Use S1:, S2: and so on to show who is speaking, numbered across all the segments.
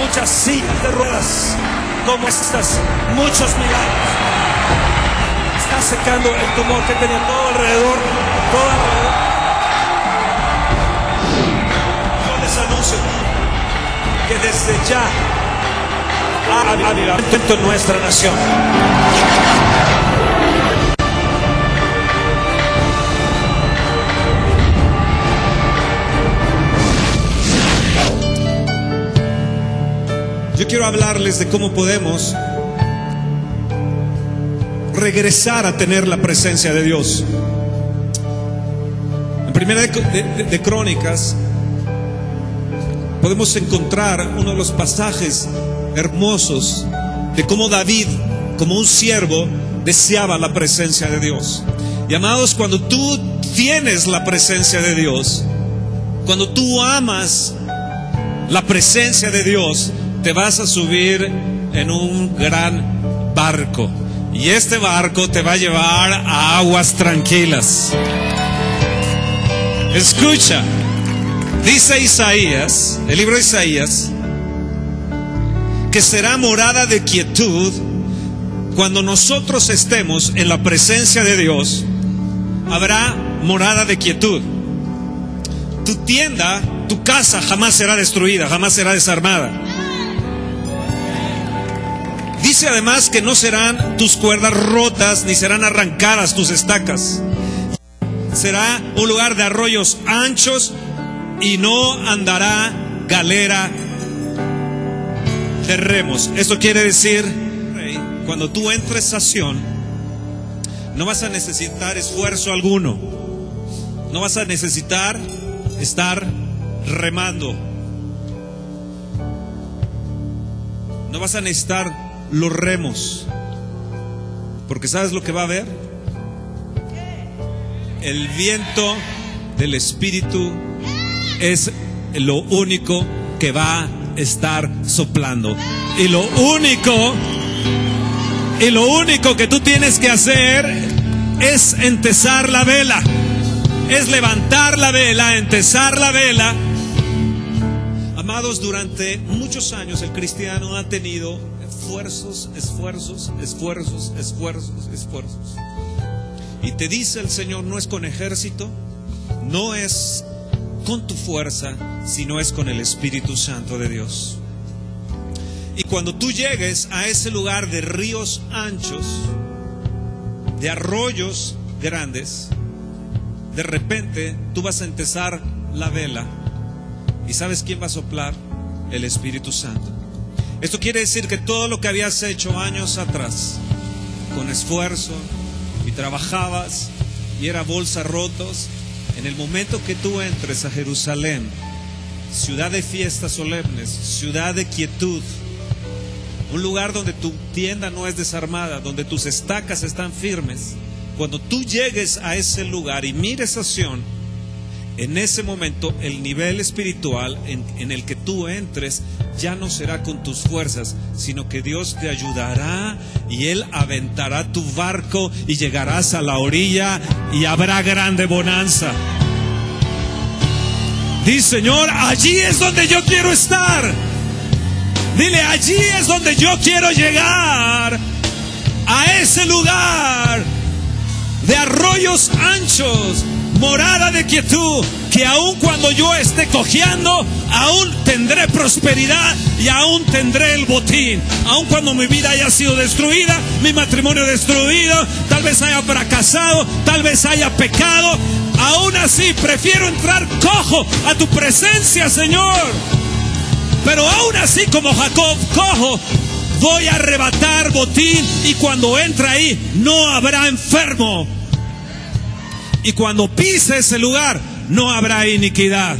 S1: muchas sillas de ruedas como estas, muchos milagros. Está secando el tumor que tenía todo alrededor, todo alrededor. Yo les anuncio que desde ya ha avivamiento en nuestra nación.
S2: Yo quiero hablarles de cómo podemos regresar a tener la presencia de Dios. En Primera de Crónicas podemos encontrar uno de los pasajes hermosos de cómo David, como un siervo, deseaba la presencia de Dios. Y amados, cuando tú tienes la presencia de Dios, cuando tú amas la presencia de Dios, te vas a subir en un gran barco. Y este barco te va a llevar a aguas tranquilas. Escucha, dice Isaías, el libro de Isaías, que será morada de quietud cuando nosotros estemos en la presencia de Dios. Habrá morada de quietud. Tu tienda, tu casa jamás será destruida, jamás será desarmada. Dice además que no serán tus cuerdas rotas, ni serán arrancadas tus estacas. Será un lugar de arroyos anchos y no andará galera de remos. Esto quiere decir, cuando tú entres a Sión, no vas a necesitar esfuerzo alguno. No vas a necesitar estar remando. No vas a necesitar los remos, porque ¿sabes lo que va a haber? El viento del Espíritu es lo único que va a estar soplando. Y lo único que tú tienes que hacer es entesar la vela. Es levantar la vela, entesar la vela. Amados, durante muchos años el cristiano ha tenido esfuerzos. Y te dice el Señor, no es con ejército, no es con tu fuerza, sino es con el Espíritu Santo de Dios. Y cuando tú llegues a ese lugar de ríos anchos, de arroyos grandes, de repente tú vas a entesar la vela. ¿Y sabes quién va a soplar? El Espíritu Santo. Esto quiere decir que todo lo que habías hecho años atrás, con esfuerzo, y trabajabas, y era bolsa rotos, en el momento que tú entres a Jerusalén, ciudad de fiestas solemnes, ciudad de quietud, un lugar donde tu tienda no es desarmada, donde tus estacas están firmes, cuando tú llegues a ese lugar y mires a Sión, en ese momento el nivel espiritual en el que tú entres ya no será con tus fuerzas, sino que Dios te ayudará y Él aventará tu barco y llegarás a la orilla y habrá grande bonanza. Dice, Señor, allí es donde yo quiero estar. Dile, allí es donde yo quiero llegar, a ese lugar de arroyos anchos, morada de quietud, que aun cuando yo esté cojeando, aún tendré prosperidad y aún tendré el botín. Aun cuando mi vida haya sido destruida, mi matrimonio destruido, tal vez haya fracasado, tal vez haya pecado, aún así prefiero entrar cojo a tu presencia, Señor. Pero aún así, como Jacob, cojo, voy a arrebatar botín, y cuando entre ahí no habrá enfermo. Y cuando pise ese lugar, no habrá iniquidad.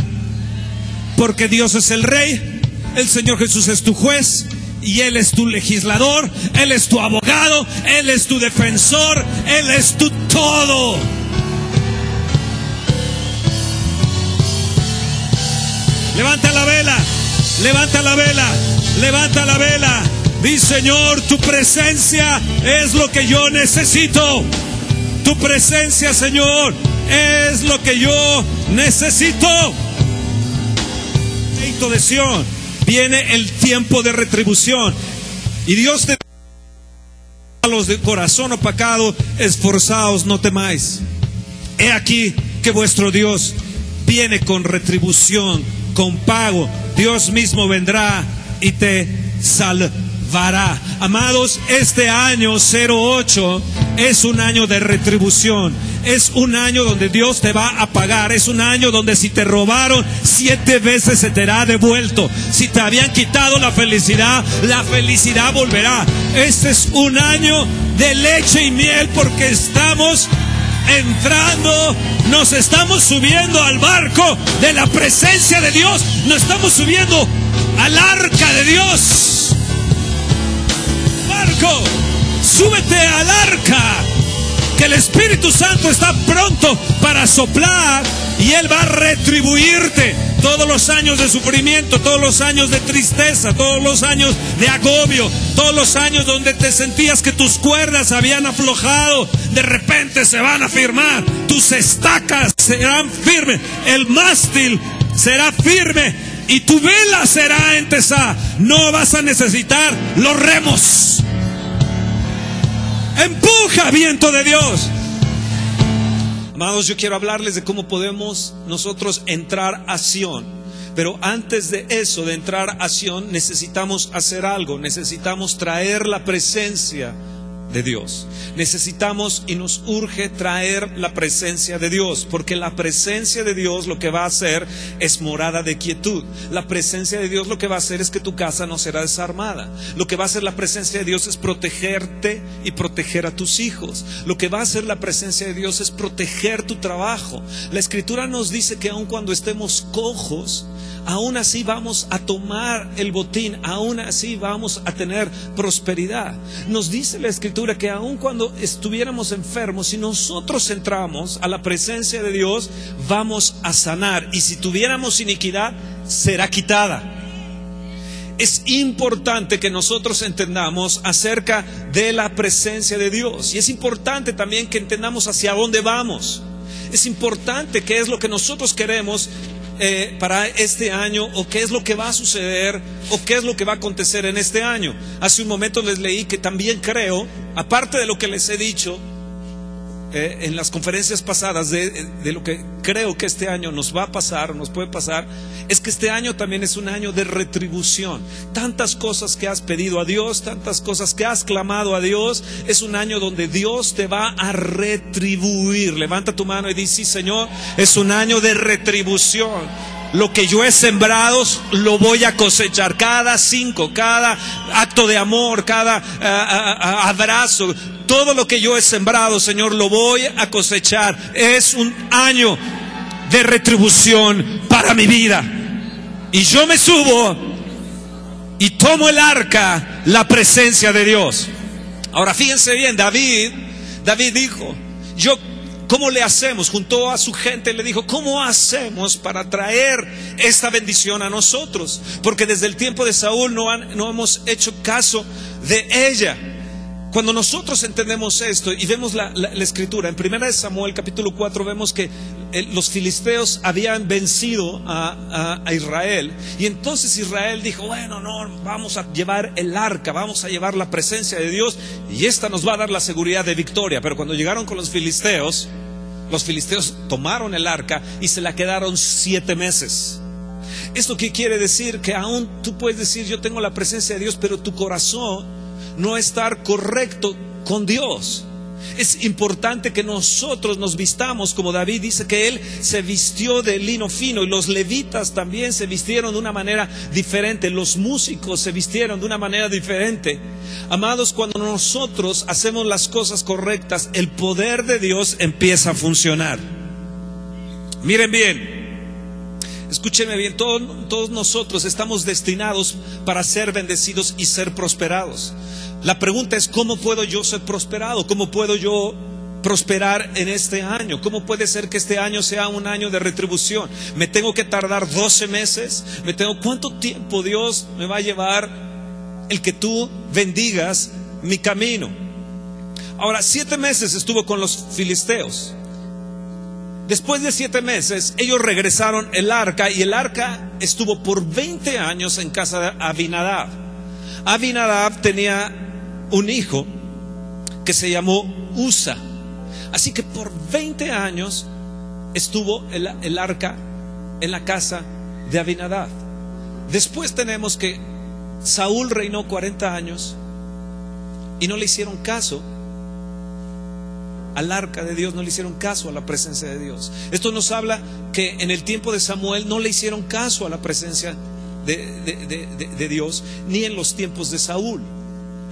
S2: Porque Dios es el Rey, el Señor Jesús es tu juez, y Él es tu legislador, Él es tu abogado, Él es tu defensor, Él es tu todo. Levanta la vela, levanta la vela, levanta la vela. Di, Señor, tu presencia es lo que yo necesito. Tu presencia, Señor, es lo que yo necesito. De Sión, viene el tiempo de retribución. Y Dios te a los de corazón opacado, esforzaos, no temáis. He aquí que vuestro Dios viene con retribución, con pago. Dios mismo vendrá y te salvará. Amados, este año 08 es un año de retribución. Es un año donde Dios te va a pagar. Es un año donde si te robaron 7 veces se te hará devuelto. Si te habían quitado la felicidad volverá. Este es un año de leche y miel, porque estamos entrando, nos estamos subiendo al barco de la presencia de Dios. Nos estamos subiendo al arca de Dios. Barco, súbete al arca, que el Espíritu Santo está pronto para soplar y Él va a retribuirte todos los años de sufrimiento, todos los años de tristeza, todos los años de agobio, todos los años donde te sentías que tus cuerdas habían aflojado. De repente se van a firmar, tus estacas serán firmes, el mástil será firme y tu vela será entesada. No vas a necesitar los remos. Empuja, viento de Dios. Amados, yo quiero hablarles de cómo podemos nosotros entrar a Sión. Pero antes de eso, de entrar a Sión, necesitamos hacer algo. Necesitamos traer la presencia de Dios. Necesitamos y nos urge traer la presencia de Dios, porque la presencia de Dios lo que va a hacer es morada de quietud. La presencia de Dios lo que va a hacer es que tu casa no será desarmada. Lo que va a hacer la presencia de Dios es protegerte y proteger a tus hijos. Lo que va a hacer la presencia de Dios es proteger tu trabajo. La Escritura nos dice que aun cuando estemos cojos, aún así vamos a tomar el botín, aún así vamos a tener prosperidad. Nos dice la Escritura que aun cuando estuviéramos enfermos, si nosotros entramos a la presencia de Dios, vamos a sanar. Y si tuviéramos iniquidad, será quitada. Es importante que nosotros entendamos acerca de la presencia de Dios. Y es importante también que entendamos hacia dónde vamos. Es importante qué es lo que nosotros queremos para este año, o qué es lo que va a suceder, o qué es lo que va a acontecer en este año. Hace un momento les leí que también creo, aparte de lo que les he dicho en las conferencias pasadas, de lo que creo que este año nos va a pasar, nos puede pasar, es que este año también es un año de retribución. Tantas cosas que has pedido a Dios, tantas cosas que has clamado a Dios, es un año donde Dios te va a retribuir. Levanta tu mano y di: sí, Señor, es un año de retribución. Lo que yo he sembrado lo voy a cosechar. Cada acto de amor, cada abrazo, todo lo que yo he sembrado, Señor, lo voy a cosechar. Es un año de retribución para mi vida. Y yo me subo y tomo el arca, la presencia de Dios. Ahora fíjense bien, David dijo: ¿cómo le hacemos? Juntó a su gente y le dijo: ¿cómo hacemos para traer esta bendición a nosotros? Porque desde el tiempo de Saúl no hemos hecho caso de ella. Cuando nosotros entendemos esto y vemos la Escritura, en 1 Samuel capítulo 4 vemos que los filisteos habían vencido a Israel. Y entonces Israel dijo: bueno, no, vamos a llevar el arca, vamos a llevar la presencia de Dios, y esta nos va a dar la seguridad de victoria. Pero cuando llegaron con los filisteos tomaron el arca y se la quedaron 7 meses. ¿Esto qué quiere decir? Que aún tú puedes decir: yo tengo la presencia de Dios, pero tu corazón no estar correcto con Dios. Es importante que nosotros nos vistamos como David dice que él se vistió de lino fino, y los levitas también se vistieron de una manera diferente, los músicos se vistieron de una manera diferente. Amados, cuando nosotros hacemos las cosas correctas, el poder de Dios empieza a funcionar. Miren bien, escúchenme bien, todos nosotros estamos destinados para ser bendecidos y ser prosperados. La pregunta es: ¿cómo puedo yo ser prosperado? ¿Cómo puedo yo prosperar en este año? ¿Cómo puede ser que este año sea un año de retribución? ¿Me tengo que tardar 12 meses? ¿Cuánto tiempo Dios me va a llevar el que tú bendigas mi camino? Ahora, 7 meses estuvo con los filisteos. Después de 7 meses, ellos regresaron el arca, y el arca estuvo por 20 años en casa de Abinadab. Abinadab tenía un hijo que se llamó Usa. Así que por 20 años estuvo el arca en la casa de Abinadab. Después tenemos que Saúl reinó 40 años y no le hicieron caso al arca de Dios, no le hicieron caso a la presencia de Dios. Esto nos habla que en el tiempo de Samuel no le hicieron caso a la presencia de Dios, ni en los tiempos de Saúl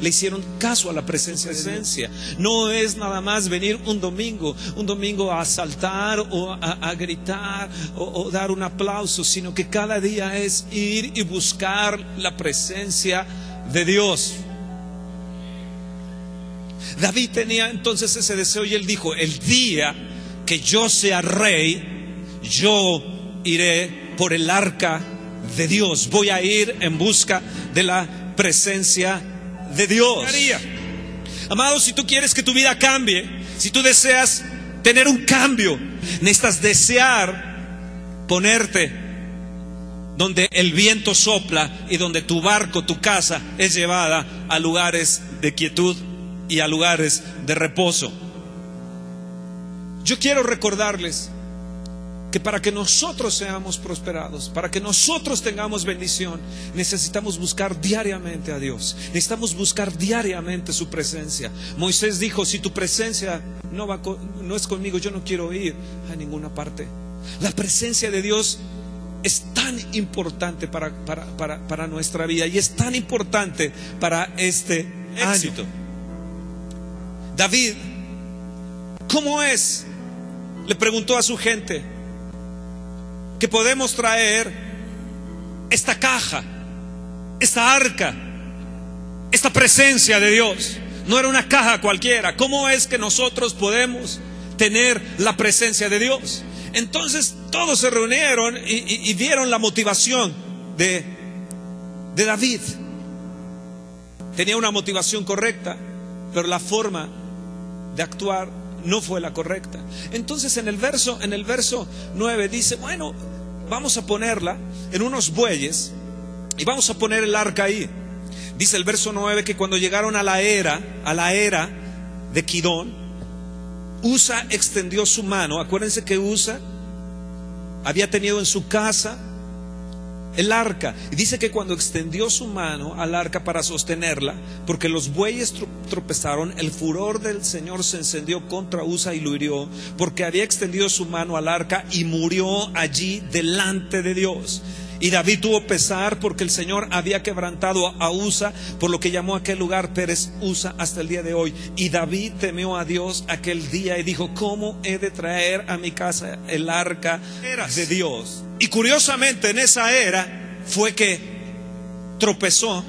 S2: le hicieron caso a la presencia de Dios. No es nada más venir un domingo a saltar o a gritar o dar un aplauso, sino que cada día es ir y buscar la presencia de Dios. David tenía entonces ese deseo, y él dijo: el día que yo sea rey, yo iré por el arca de Dios, voy a ir en busca de la presencia de Dios. Amado, si tú quieres que tu vida cambie, si tú deseas tener un cambio, necesitas desear ponerte donde el viento sopla y donde tu barco, tu casa es llevada a lugares de quietud y a lugares de reposo. Yo quiero recordarles que para que nosotros seamos prosperados, para que nosotros tengamos bendición, necesitamos buscar diariamente a Dios. Necesitamos buscar diariamente su presencia. Moisés dijo: si tu presencia no es conmigo, yo no quiero ir a ninguna parte. La presencia de Dios es tan importante para nuestra vida, y es tan importante para este éxito. David, ¿cómo es?, le preguntó a su gente, que podemos traer esta caja, esta arca, esta presencia de Dios. No era una caja cualquiera. ¿Cómo es que nosotros podemos tener la presencia de Dios? Entonces todos se reunieron y vieron la motivación de David. Tenía una motivación correcta, pero la forma de actuar no fue la correcta. Entonces en el verso 9 dice: bueno, vamos a ponerla en unos bueyes y vamos a poner el arca ahí. Dice el verso 9 que cuando llegaron a la era de Kidón, Usa extendió su mano. Acuérdense que Usa había tenido en su casa el arca, y dice que cuando extendió su mano al arca para sostenerla, porque los bueyes tropezaron, el furor del Señor se encendió contra Usa y lo hirió, porque había extendido su mano al arca, y murió allí delante de Dios. Y David tuvo pesar, porque el Señor había quebrantado a Usa, por lo que llamó a aquel lugar Pérez Usa hasta el día de hoy. Y David temió a Dios aquel día y dijo: ¿cómo he de traer a mi casa el arca de Dios? Y curiosamente en esa era fue que tropezó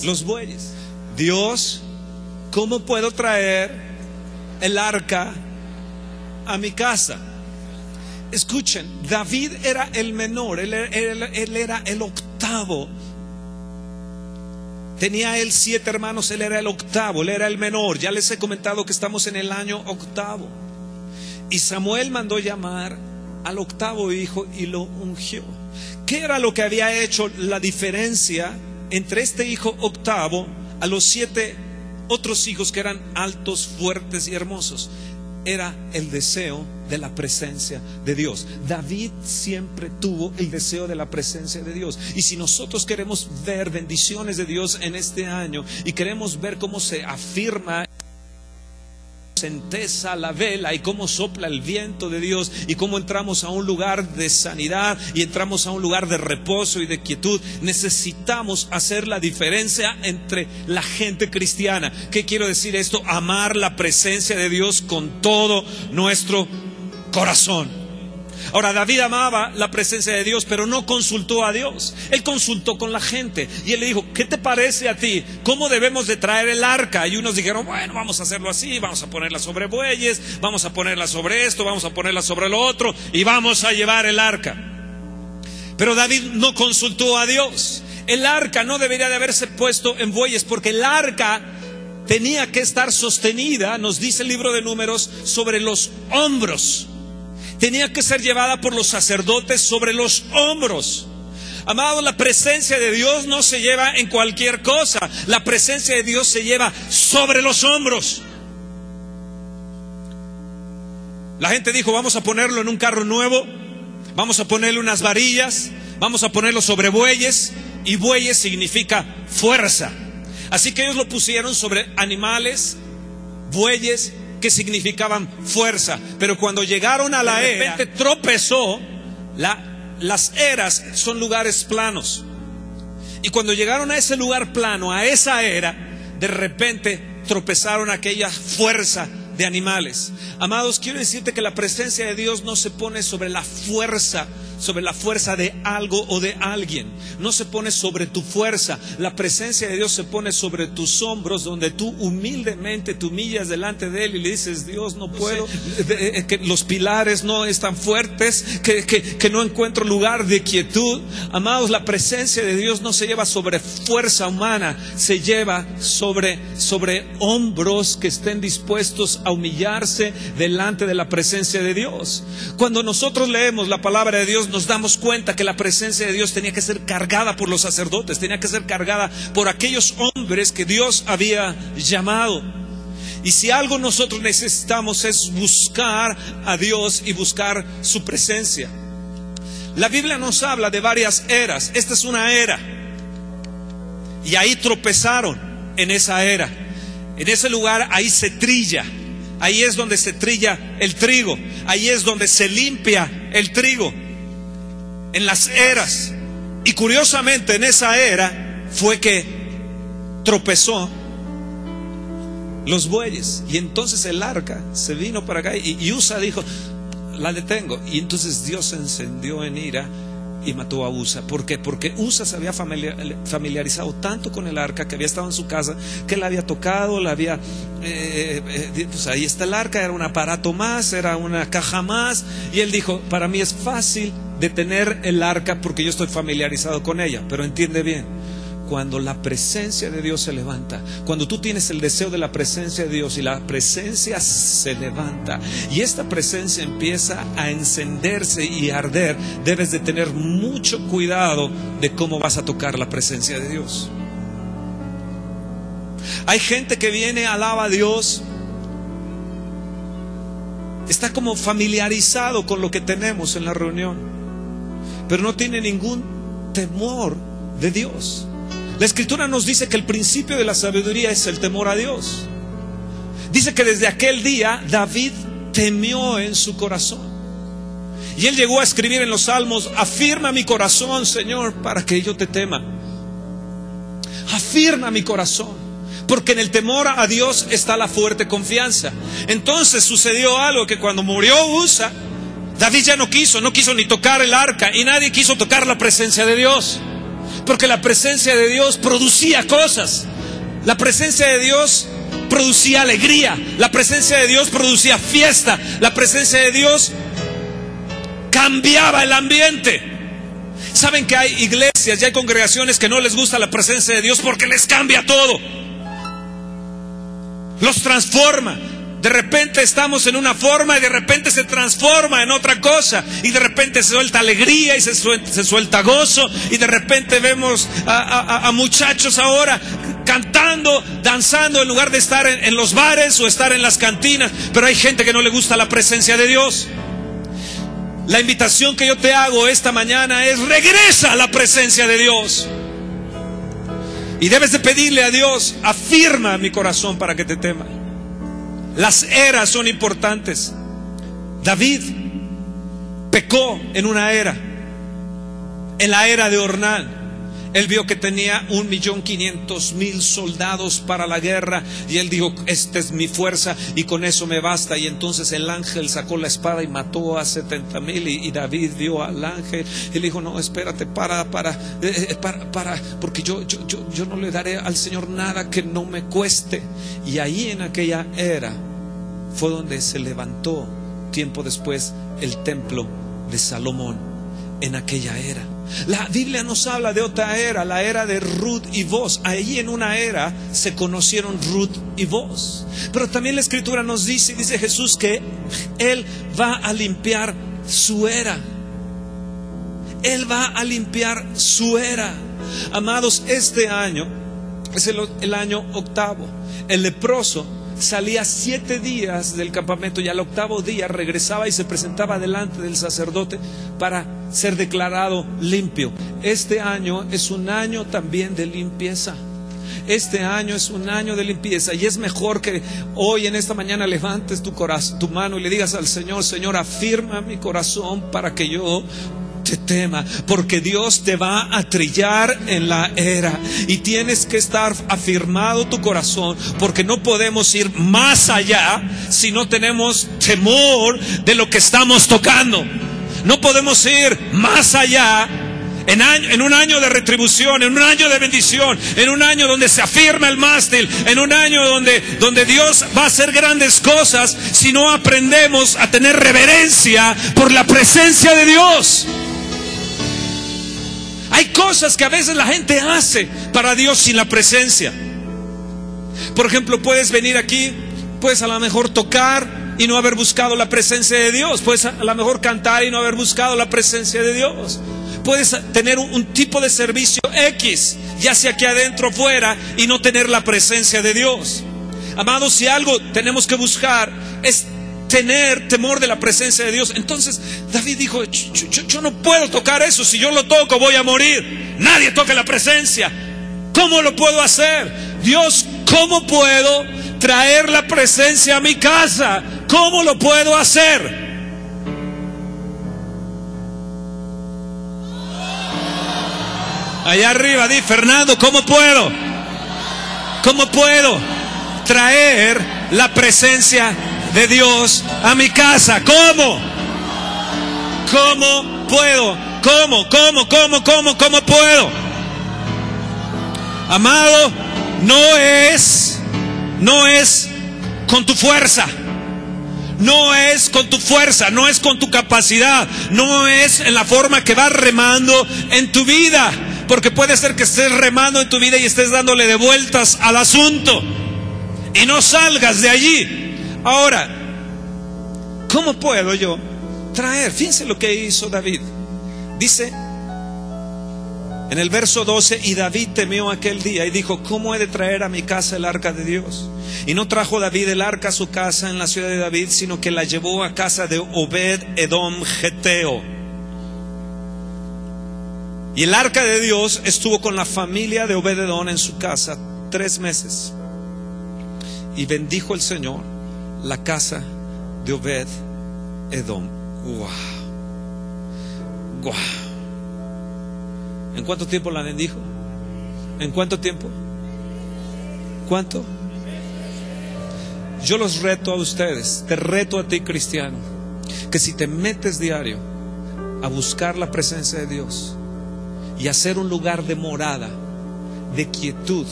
S2: los bueyes. Dios, ¿cómo puedo traer el arca a mi casa? Escuchen, David era el menor, él era el octavo. Tenía él 7 hermanos, él era el octavo, él era el menor. Ya les he comentado que estamos en el año octavo. Y Samuel mandó llamar al octavo hijo y lo ungió. ¿Qué era lo que había hecho la diferencia entre este hijo octavo a los 7 otros hijos que eran altos, fuertes y hermosos? Era el deseo de la presencia de Dios. David siempre tuvo el deseo de la presencia de Dios. Y si nosotros queremos ver bendiciones de Dios en este año, y queremos ver cómo se afirma, se entesa la vela, y cómo sopla el viento de Dios, y cómo entramos a un lugar de sanidad y entramos a un lugar de reposo y de quietud, necesitamos hacer la diferencia entre la gente cristiana. ¿Qué quiero decir esto? Amar la presencia de Dios con todo nuestro corazón. Ahora, David amaba la presencia de Dios, pero no consultó a Dios. Él consultó con la gente y él le dijo: ¿qué te parece a ti? ¿Cómo debemos de traer el arca? Y unos dijeron: bueno, vamos a hacerlo así, vamos a ponerla sobre bueyes, vamos a ponerla sobre esto, vamos a ponerla sobre lo otro, y vamos a llevar el arca. Pero David no consultó a Dios. El arca no debería de haberse puesto en bueyes, porque el arca tenía que estar sostenida, nos dice el libro de Números, sobre los hombros. Tenía que ser llevada por los sacerdotes sobre los hombros. Amados, la presencia de Dios no se lleva en cualquier cosa. La presencia de Dios se lleva sobre los hombros. La gente dijo, vamos a ponerlo en un carro nuevo, vamos a ponerle unas varillas, vamos a ponerlo sobre bueyes, y bueyes significa fuerza. Así que ellos lo pusieron sobre animales, bueyes, que significaban fuerza. Pero cuando llegaron a la era, de repente tropezó. Las eras son lugares planos, y cuando llegaron a ese lugar plano, a esa era, de repente tropezaron aquella fuerza de animales. Amados, quiero decirte que la presencia de Dios no se pone sobre la fuerza de algo o de alguien. No se pone sobre tu fuerza. La presencia de Dios se pone sobre tus hombros, donde tú humildemente te humillas delante de Él y le dices, Dios, no puedo, que los pilares no están fuertes, que no encuentro lugar de quietud. Amados, la presencia de Dios no se lleva sobre fuerza humana, se lleva sobre hombros que estén dispuestos a humillarse delante de la presencia de Dios. Cuando nosotros leemos la palabra de Dios, nos damos cuenta que la presencia de Dios tenía que ser cargada por los sacerdotes, tenía que ser cargada por aquellos hombres que Dios había llamado. Y si algo nosotros necesitamos es buscar a Dios y buscar su presencia. La Biblia nos habla de varias eras. Esta es una era, y ahí tropezaron en esa era. En ese lugar, ahí se trilla. Ahí es donde se trilla el trigo. Ahí es donde se limpia el trigo. En las eras. Y curiosamente en esa era fue que tropezó los bueyes. Y entonces el arca se vino para acá, y Usa dijo, la detengo. Y entonces Dios se encendió en ira y mató a Usa. ¿Por qué? Porque Usa se había familiarizado tanto con el arca, que había estado en su casa, que la había tocado, la había pues ahí está el arca, era un aparato más, era una caja más. Y él dijo, para mí es fácil detener el arca porque yo estoy familiarizado con ella. Pero entiende bien, cuando la presencia de Dios se levanta, cuando tú tienes el deseo de la presencia de Dios y la presencia se levanta y esta presencia empieza a encenderse y a arder, debes de tener mucho cuidado de cómo vas a tocar la presencia de Dios. Hay gente que viene, alaba a Dios, está como familiarizado con lo que tenemos en la reunión, pero no tiene ningún temor de Dios. La Escritura nos dice que el principio de la sabiduría es el temor a Dios. Dice que desde aquel día David temió en su corazón. Y él llegó a escribir en los Salmos, afirma mi corazón, Señor, para que yo te tema. Afirma mi corazón, porque en el temor a Dios está la fuerte confianza. Entonces sucedió algo, que cuando murió Usa, David ya no quiso ni tocar el arca, y nadie quiso tocar la presencia de Dios. Porque la presencia de Dios producía cosas. La presencia de Dios producía alegría. La presencia de Dios producía fiesta. La presencia de Dios cambiaba el ambiente. Saben que hay iglesias y hay congregaciones que no les gusta la presencia de Dios porque les cambia todo, los transforma. De repente estamos en una forma y de repente se transforma en otra cosa, y de repente se suelta alegría y se suelta gozo, y de repente vemos a muchachos ahora cantando, danzando, en lugar de estar en los bares o estar en las cantinas. Pero hay gente que no le gusta la presencia de Dios. La invitación que yo te hago esta mañana es: regresa a la presencia de Dios. Y debes de pedirle a Dios: afirma mi corazón para que te tema. Las eras son importantes. David pecó en una era, en la era de Ornán. Él vio que tenía 1.500.000 soldados para la guerra, y él dijo: esta es mi fuerza y con eso me basta. Y entonces el ángel sacó la espada y mató a 70.000, y David vio al ángel y le dijo: no, espérate, para, porque yo no le daré al Señor nada que no me cueste. Y ahí en aquella era fue donde se levantó tiempo después el templo de Salomón. En aquella era La Biblia nos habla de otra era, la era de Ruth y Boaz. Ahí en una era se conocieron Ruth y Boaz. Pero también la Escritura nos dice Jesús, que Él va a limpiar su era. Él va a limpiar su era. Amados, este año es el año octavo. El leproso salía 7 días del campamento y al octavo día regresaba y se presentaba delante del sacerdote para ser declarado limpio. Este año es un año también de limpieza. Este año es un año de limpieza, y es mejor que hoy en esta mañana levantes tu mano y le digas al Señor: Señor, afirma mi corazón para que yo te tema, porque Dios te va a trillar en la era y tienes que estar afirmado tu corazón, porque no podemos ir más allá si no tenemos temor de lo que estamos tocando. No podemos ir más allá en un año de retribución, en un año de bendición, en un año donde se afirma el mástil, en un año donde Dios va a hacer grandes cosas, si no aprendemos a tener reverencia por la presencia de Dios. Hay cosas que a veces la gente hace para Dios sin la presencia. Por ejemplo, puedes venir aquí, puedes a lo mejor tocar y no haber buscado la presencia de Dios. Puedes a lo mejor cantar y no haber buscado la presencia de Dios. Puedes tener un tipo de servicio X, ya sea aquí adentro o fuera, y no tener la presencia de Dios. Amados, si algo tenemos que buscar es tener temor de la presencia de Dios. Entonces David dijo: yo no puedo tocar eso, si yo lo toco voy a morir. Nadie toca la presencia. ¿Cómo lo puedo hacer? Dios, ¿cómo puedo traer la presencia a mi casa? ¿Cómo lo puedo hacer? Allá arriba, di: Fernando, ¿cómo puedo? ¿Cómo puedo traer la presencia de Dios a mi casa? ¿Cómo? ¿Cómo puedo? ¿Cómo puedo? Amado, no es con tu fuerza. No es con tu fuerza, no es con tu capacidad, no es en la forma que vas remando en tu vida. Porque puede ser que estés remando en tu vida y estés dándole de vueltas al asunto y no salgas de allí. Ahora, ¿cómo puedo yo traer? Fíjense lo que hizo David. Dice en el verso 12: y David temió aquel día y dijo: ¿cómo he de traer a mi casa el arca de Dios? Y no trajo David el arca a su casa en la ciudad de David, sino que la llevó a casa de Obed Edom Geteo. Y el arca de Dios estuvo con la familia de Obed Edom en su casa 3 meses. Y bendijo el Señor la casa de Obed Edom. Wow. ¿En cuánto tiempo la bendijo? ¿En cuánto tiempo? ¿Cuánto? Yo los reto a ustedes, te reto a ti, cristiano, que si te metes diario a buscar la presencia de Dios y hacer un lugar de morada, de quietud,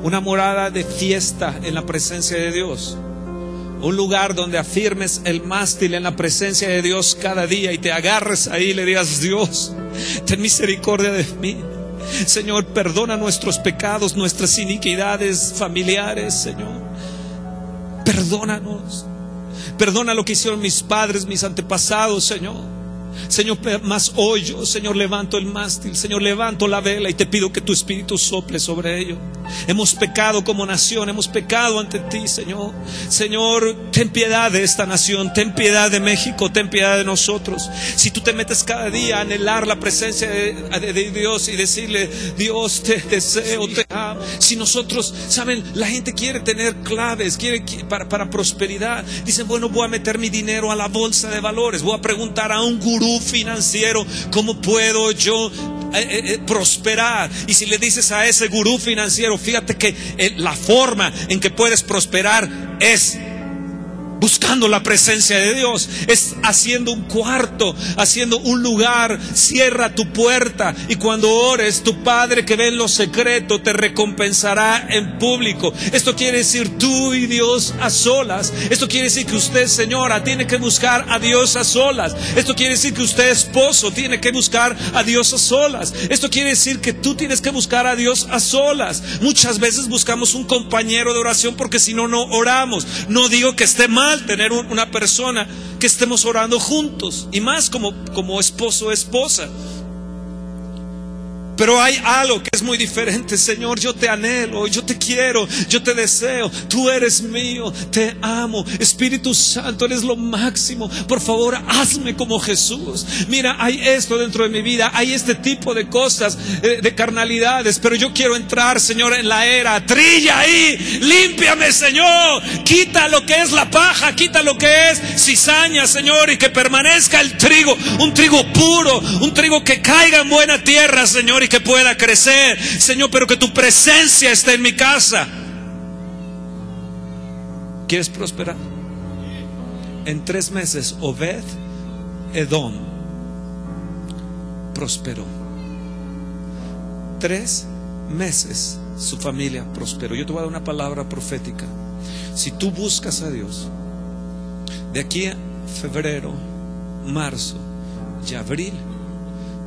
S2: una morada de fiesta en la presencia de Dios, un lugar donde afirmes el mástil en la presencia de Dios cada día y te agarres ahí y le digas: Dios, ten misericordia de mí. Señor, perdona nuestros pecados, nuestras iniquidades familiares, Señor. Perdónanos. Perdona lo que hicieron mis padres, mis antepasados, Señor. Señor, más hoy yo, Señor, levanto el mástil, Señor, levanto la vela y te pido que tu Espíritu sople sobre ello. Hemos pecado como nación, hemos pecado ante ti, Señor. Señor, ten piedad de esta nación, ten piedad de México, ten piedad de nosotros. Si tú te metes cada día a anhelar la presencia de Dios y decirle: Dios, te deseo, te amo. Si nosotros, saben, la gente quiere tener claves, quiere para prosperidad. Dicen: bueno, voy a meter mi dinero a la bolsa de valores, voy a preguntar a un gurú financiero: ¿cómo puedo yo prosperar? Y si le dices a ese gurú financiero: fíjate que la forma en que puedes prosperar es buscando la presencia de Dios, es haciendo un cuarto, haciendo un lugar. Cierra tu puerta y cuando ores, tu Padre que ve en lo secreto te recompensará en público. Esto quiere decir tú y Dios a solas. Esto quiere decir que usted, señora, tiene que buscar a Dios a solas. Esto quiere decir que usted, esposo, tiene que buscar a Dios a solas. Esto quiere decir que tú tienes que buscar a Dios a solas. Muchas veces buscamos un compañero de oración porque si no, no oramos. No digo que esté mal tener una persona que estemos orando juntos, y más como esposo o esposa. Pero hay algo que es muy diferente. Señor, yo te anhelo, yo te quiero, yo te deseo, tú eres mío, te amo. Espíritu Santo, eres lo máximo. Por favor, hazme como Jesús. Mira, hay esto dentro de mi vida, hay este tipo de cosas, de carnalidades, pero yo quiero entrar, Señor, en la era. Trilla ahí, límpiame, Señor. Quita lo que es la paja, quita lo que es cizaña, Señor, y que permanezca el trigo, un trigo puro, un trigo que caiga en buena tierra, Señor, y que pueda crecer, Señor, pero que tu presencia esté en mi casa. ¿Quieres prosperar? En 3 meses Obed Edom prosperó. 3 meses su familia prosperó. Yo te voy a dar una palabra profética. Si tú buscas a Dios, de aquí a febrero, marzo y abril,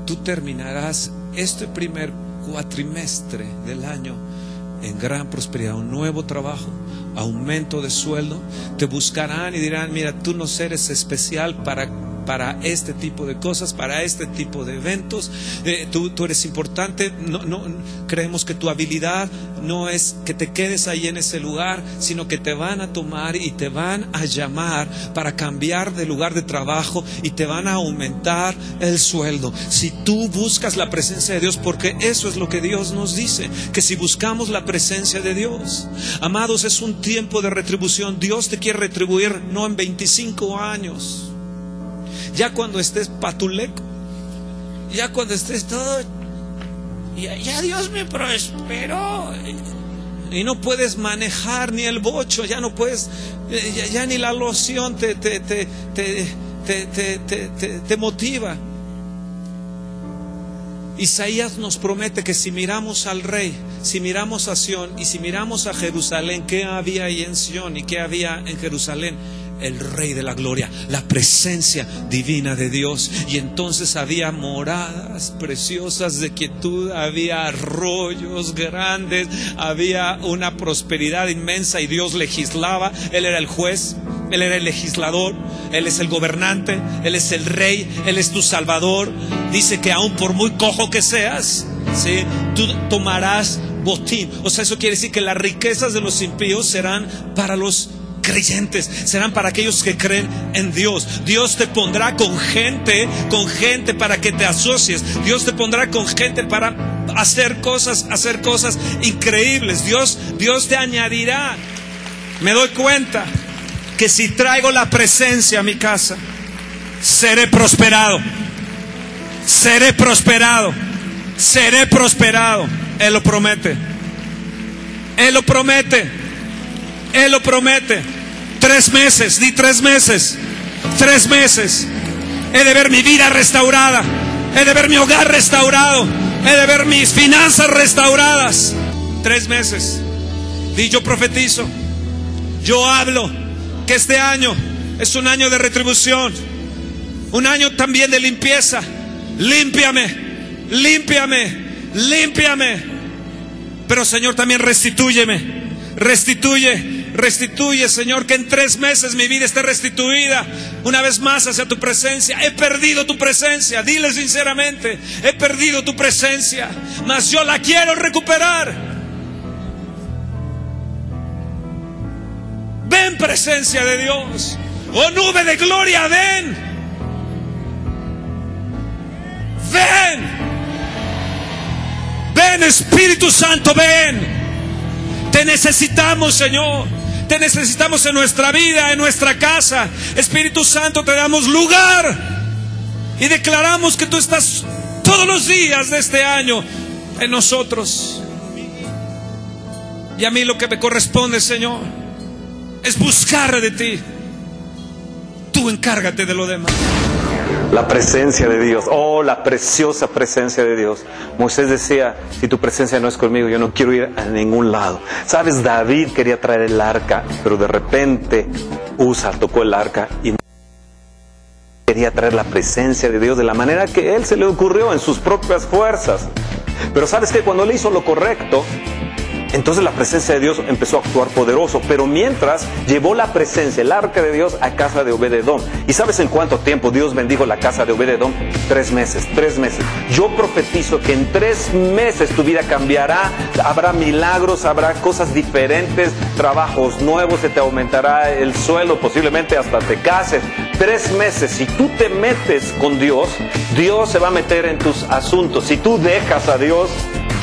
S2: tú terminarás este primer cuatrimestre del año en gran prosperidad, un nuevo trabajo, aumento de sueldo. Te buscarán y dirán: mira, tú no eres especial para este tipo de cosas, para este tipo de eventos. Tú eres importante. No creemos que tu habilidad no es que te quedes ahí en ese lugar, sino que te van a tomar y te van a llamar para cambiar de lugar de trabajo y te van a aumentar el sueldo. Si tú buscas la presencia de Dios, porque eso es lo que Dios nos dice, que si buscamos la presencia de Dios, amados, es un tiempo de retribución. Dios te quiere retribuir no en 25 años, ya cuando estés patuleco, ya cuando estés todo, ya Dios me prosperó y no puedes manejar ni el bocho, ya no puedes, ya ni la loción te motiva. Isaías nos promete que si miramos al Rey, si miramos a Sión y si miramos a Jerusalén, ¿qué había ahí en Sión y qué había en Jerusalén? El Rey de la gloria, la presencia divina de Dios. Y entonces había moradas preciosas de quietud, había arroyos grandes, había una prosperidad inmensa, y Dios legislaba. Él era el juez, Él era el legislador, Él es el gobernante, Él es el Rey, Él es tu Salvador. Dice que aun por muy cojo que seas, ¿sí?, tú tomarás botín. O sea, eso quiere decir que las riquezas de los impíos serán para los creyentes, serán para aquellos que creen en Dios. Dios te pondrá con gente para que te asocies. Dios te pondrá con gente para hacer cosas increíbles. Dios te añadirá. Me doy cuenta que si traigo la presencia a mi casa, seré prosperado. Seré prosperado. Seré prosperado. Él lo promete. Él lo promete. Él lo promete. 3 meses, di 3 meses. 3 meses. He de ver mi vida restaurada. He de ver mi hogar restaurado. He de ver mis finanzas restauradas. 3 meses. Di: yo profetizo, yo hablo que este año es un año de retribución, un año también de limpieza. Límpiame, límpiame, límpiame. Pero, Señor, también restitúyeme. Restituye, Señor, que en 3 meses mi vida esté restituida una vez más hacia tu presencia. He perdido tu presencia, dile sinceramente: he perdido tu presencia, mas yo la quiero recuperar. Ven, presencia de Dios. Oh, nube de gloria, ven. Ven, Espíritu Santo, ven. Te necesitamos, Señor. Te necesitamos en nuestra vida, en nuestra casa. Espíritu Santo, te damos lugar y declaramos que tú estás todos los días de este año en nosotros. Y a mí lo que me corresponde, Señor, es buscar de ti, tú encárgate de lo demás.
S3: La presencia de Dios, oh, la preciosa presencia de Dios. Moisés decía, si tu presencia no es conmigo, yo no quiero ir a ningún lado. Sabes, David quería traer el arca, pero de repente Usa tocó el arca y quería traer la presencia de Dios de la manera que él se le ocurrió en sus propias fuerzas. Pero sabes que cuando él hizo lo correcto, entonces la presencia de Dios empezó a actuar poderoso. Pero mientras llevó la presencia, el arca de Dios, a casa de Obed-Edom. ¿Y sabes en cuánto tiempo Dios bendijo la casa de Obed-Edom? 3 meses, 3 meses. Yo profetizo que en 3 meses tu vida cambiará. Habrá milagros, habrá cosas diferentes, trabajos nuevos, se te aumentará el sueldo, posiblemente hasta te cases. 3 meses, si tú te metes con Dios, Dios se va a meter en tus asuntos. Si tú dejas a Dios,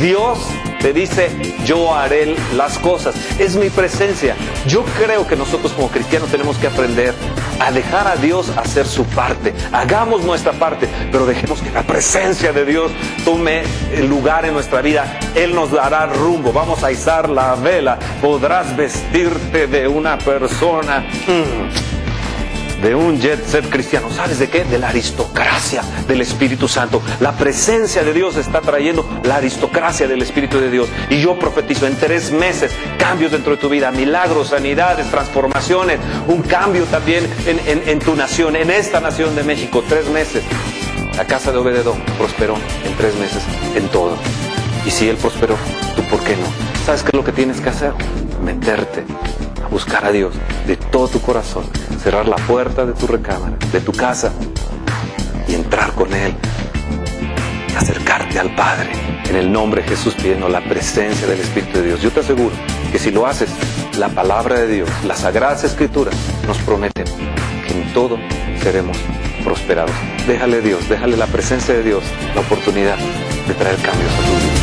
S3: Dios te dice, yo haré las cosas. Es mi presencia. Yo creo que nosotros como cristianos tenemos que aprender a dejar a Dios hacer su parte. Hagamos nuestra parte, pero dejemos que la presencia de Dios tome el lugar en nuestra vida. Él nos dará rumbo. Vamos a izar la vela. Podrás vestirte de una persona, de un jet set cristiano. ¿Sabes de qué? De la aristocracia del Espíritu Santo. La presencia de Dios está trayendo la aristocracia del Espíritu de Dios. Y yo profetizo en 3 meses cambios dentro de tu vida, milagros, sanidades, transformaciones, un cambio también en tu nación, en esta nación de México. 3 meses. La casa de Obed-Edom prosperó en 3 meses en todo. Y si él prosperó, ¿tú por qué no? ¿Sabes qué es lo que tienes que hacer? Meterte a buscar a Dios de todo tu corazón, cerrar la puerta de tu recámara, de tu casa, y entrar con Él, y acercarte al Padre en el nombre de Jesús, pidiendo la presencia del Espíritu de Dios. Yo te aseguro que si lo haces, la palabra de Dios, las Sagradas Escrituras nos prometen que en todo seremos prosperados. Déjale a Dios, déjale la presencia de Dios la oportunidad de traer cambios a tu vida.